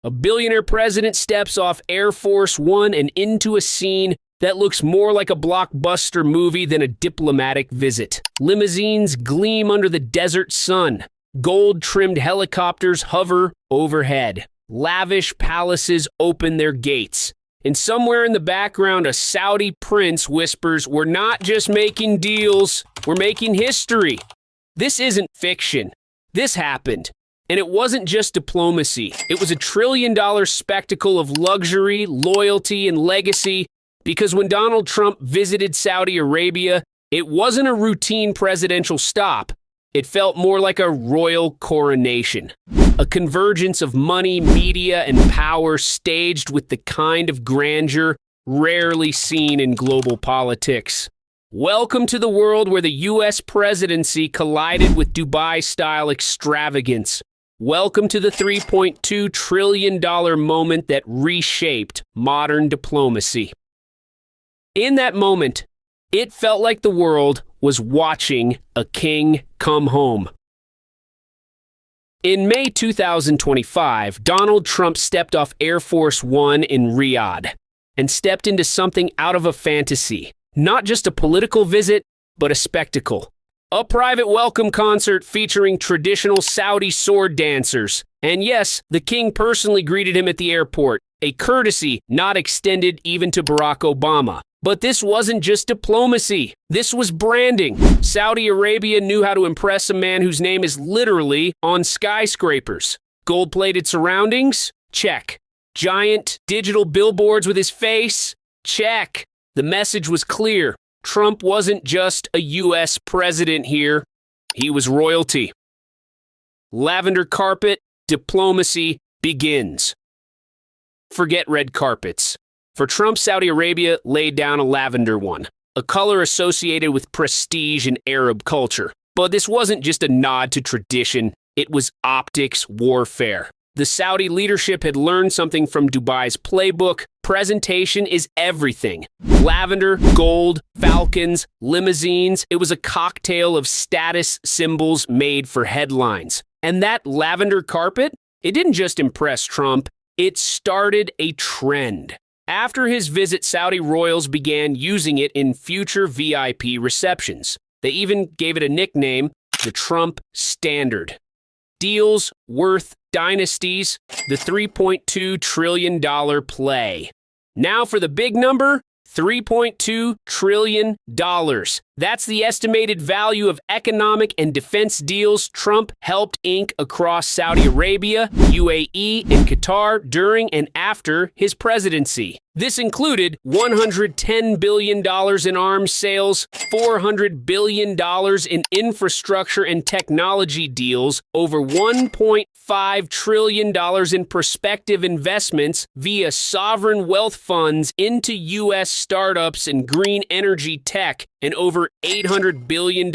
A billionaire president steps off Air Force One and into a scene that looks more like a blockbuster movie than a diplomatic visit. Limousines gleam under the desert sun. Gold-trimmed helicopters hover overhead. Lavish palaces open their gates. And somewhere in the background, a Saudi prince whispers, "We're not just making deals, we're making history." This isn't fiction. This happened. And it wasn't just diplomacy. It was a trillion-dollar spectacle of luxury, loyalty, and legacy, because when Donald Trump visited Saudi Arabia, it wasn't a routine presidential stop. It felt more like a royal coronation. A convergence of money, media, and power staged with the kind of grandeur rarely seen in global politics. Welcome to the world where the U.S. presidency collided with Dubai-style extravagance. Welcome to the $3.2 trillion moment that reshaped modern diplomacy. In that moment, it felt like the world was watching a king come home. In May 2025, Donald Trump stepped off Air Force One in Riyadh and stepped into something out of a fantasy. Not just a political visit, but a spectacle. A private welcome concert featuring traditional Saudi sword dancers. And yes, the king personally greeted him at the airport, a courtesy not extended even to Barack Obama. But this wasn't just diplomacy. This was branding. Saudi Arabia knew how to impress a man whose name is literally on skyscrapers. Gold-plated surroundings? Check. Giant digital billboards with his face? Check. The message was clear. Trump wasn't just a U.S. president here. He was royalty. Lavender carpet, diplomacy begins. Forget red carpets. For Trump, Saudi Arabia laid down a lavender one, a color associated with prestige and Arab culture. But this wasn't just a nod to tradition, it was optics warfare. The Saudi leadership had learned something from Dubai's playbook. Presentation is everything. Lavender, gold, falcons, limousines. It was a cocktail of status symbols made for headlines. And that lavender carpet, it didn't just impress Trump, it started a trend. After his visit, Saudi royals began using it in future VIP receptions. They even gave it a nickname, the Trump Standard. Deals worth dynasties, the $3.2 trillion play. Now for the big number, $3.2 trillion. That's the estimated value of economic and defense deals Trump helped ink across Saudi Arabia, UAE, and Qatar during and after his presidency. This included $110 billion in arms sales, $400 billion in infrastructure and technology deals, over $1.5 trillion in prospective investments via sovereign wealth funds into U.S. startups and green energy tech, and over $800 billion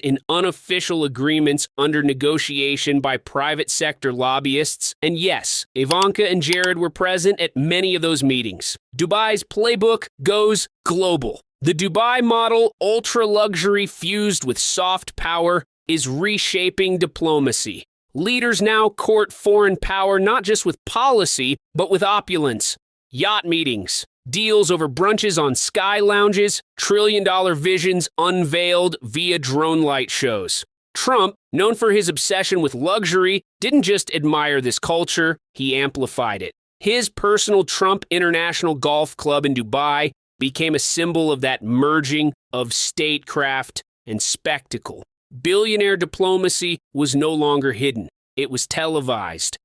in unofficial agreements under negotiation by private sector lobbyists. And yes, Ivanka and Jared were present at many of those meetings. Dubai's playbook goes global. The Dubai model, ultra-luxury fused with soft power, is reshaping diplomacy. Leaders now court foreign power not just with policy, but with opulence. Yacht meetings, deals over brunches on sky lounges, trillion-dollar visions unveiled via drone light shows. Trump, known for his obsession with luxury, didn't just admire this culture, he amplified it. His personal Trump International Golf Club in Dubai became a symbol of that merging of statecraft and spectacle. Billionaire diplomacy was no longer hidden. It was televised.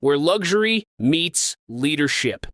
Where luxury meets leadership.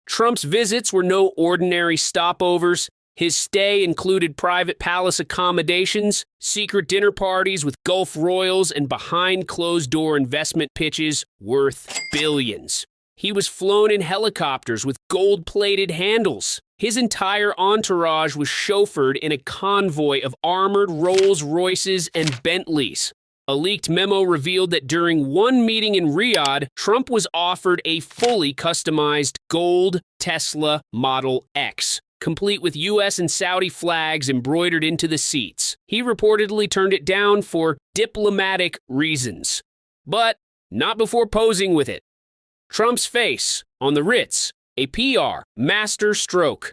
Trump's visits were no ordinary stopovers. His stay included private palace accommodations, secret dinner parties with Gulf royals, and behind-closed-door investment pitches worth billions. He was flown in helicopters with gold-plated handles. His entire entourage was chauffeured in a convoy of armored Rolls-Royces and Bentleys. A leaked memo revealed that during one meeting in Riyadh, Trump was offered a fully customized gold Tesla Model X, complete with U.S. and Saudi flags embroidered into the seats. He reportedly turned it down for diplomatic reasons. But not before posing with it. Trump's face on the Ritz, a PR master stroke.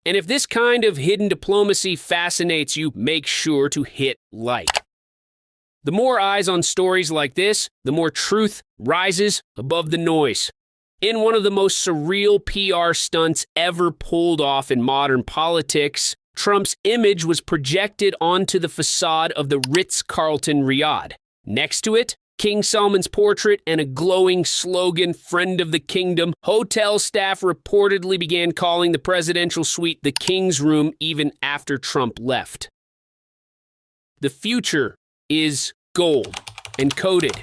And if this kind of hidden diplomacy fascinates you, make sure to hit like. The more eyes on stories like this, the more truth rises above the noise. In one of the most surreal PR stunts ever pulled off in modern politics, Trump's image was projected onto the facade of the Ritz-Carlton Riyadh. Next to it, King Salman's portrait and a glowing slogan, "Friend of the Kingdom." Hotel staff reportedly began calling the presidential suite the King's Room even after Trump left. The future is gold and coated.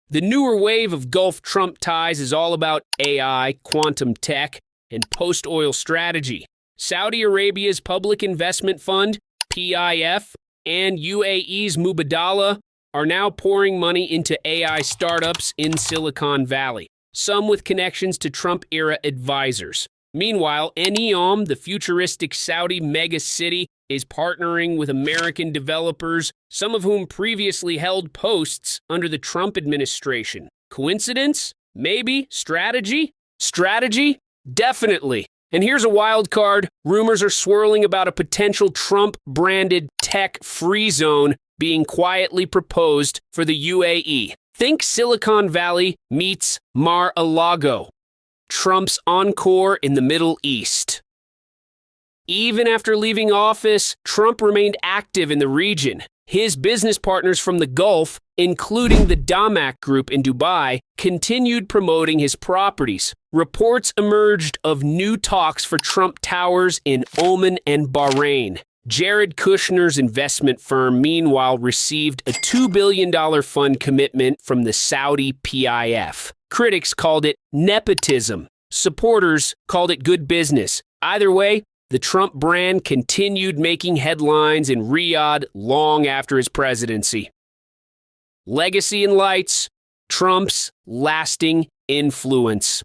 The newer wave of Gulf Trump ties is all about AI, quantum tech, and post-oil strategy. Saudi Arabia's Public Investment Fund, PIF, and UAE's Mubadala are now pouring money into AI startups in Silicon Valley, some with connections to Trump-era advisors. Meanwhile, NEOM, the futuristic Saudi mega-city, is partnering with American developers, some of whom previously held posts under the Trump administration. Coincidence? Maybe. Strategy? Strategy? Definitely. And here's a wild card. Rumors are swirling about a potential Trump-branded tech-free zone being quietly proposed for the UAE. Think Silicon Valley meets Mar-a-Lago. Trump's encore in the Middle East. Even after leaving office, Trump remained active in the region. His business partners from the Gulf, including the Damac Group in Dubai, continued promoting his properties. Reports emerged of new talks for Trump Towers in Oman and Bahrain. Jared Kushner's investment firm, meanwhile, received a $2 billion fund commitment from the Saudi PIF. Critics called it nepotism. Supporters called it good business. Either way, the Trump brand continued making headlines in Riyadh long after his presidency. Legacy and lights, Trump's lasting influence.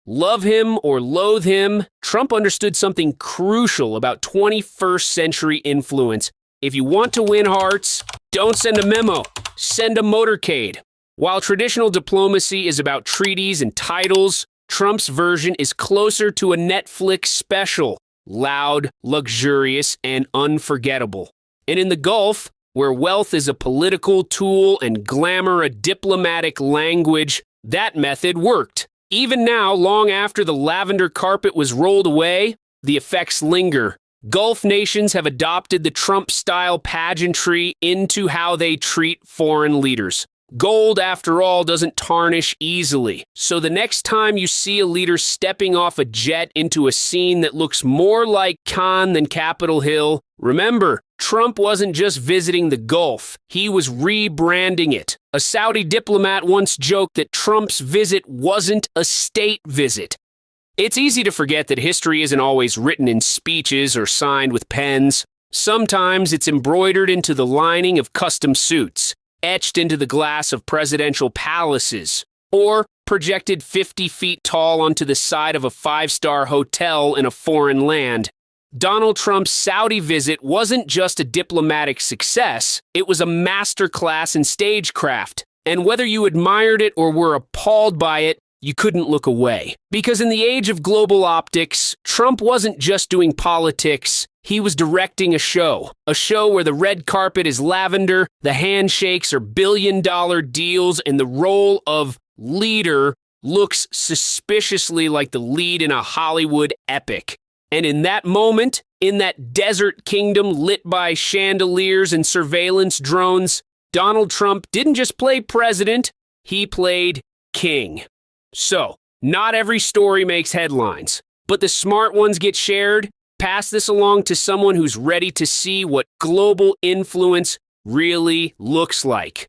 Love him or loathe him, Trump understood something crucial about 21st century influence. If you want to win hearts, don't send a memo, send a motorcade. While traditional diplomacy is about treaties and titles, Trump's version is closer to a Netflix special, loud, luxurious, and unforgettable. And in the Gulf, where wealth is a political tool and glamour a diplomatic language, that method worked. Even now, long after the lavender carpet was rolled away, the effects linger. Gulf nations have adopted the Trump-style pageantry into how they treat foreign leaders. Gold, after all, doesn't tarnish easily. So the next time you see a leader stepping off a jet into a scene that looks more like Cannes than Capitol Hill, remember, Trump wasn't just visiting the Gulf, he was rebranding it. A Saudi diplomat once joked that Trump's visit wasn't a state visit. It's easy to forget that history isn't always written in speeches or signed with pens. Sometimes it's embroidered into the lining of custom suits, etched into the glass of presidential palaces, or projected 50 feet tall onto the side of a five-star hotel in a foreign land. Donald Trump's Saudi visit wasn't just a diplomatic success, it was a masterclass in stagecraft. And whether you admired it or were appalled by it, you couldn't look away. Because in the age of global optics, Trump wasn't just doing politics, he was directing a show where the red carpet is lavender, the handshakes are billion-dollar deals, and the role of leader looks suspiciously like the lead in a Hollywood epic. And in that moment, in that desert kingdom lit by chandeliers and surveillance drones, Donald Trump didn't just play president, he played king. So, not every story makes headlines, but the smart ones get shared. Pass this along to someone who's ready to see what global influence really looks like.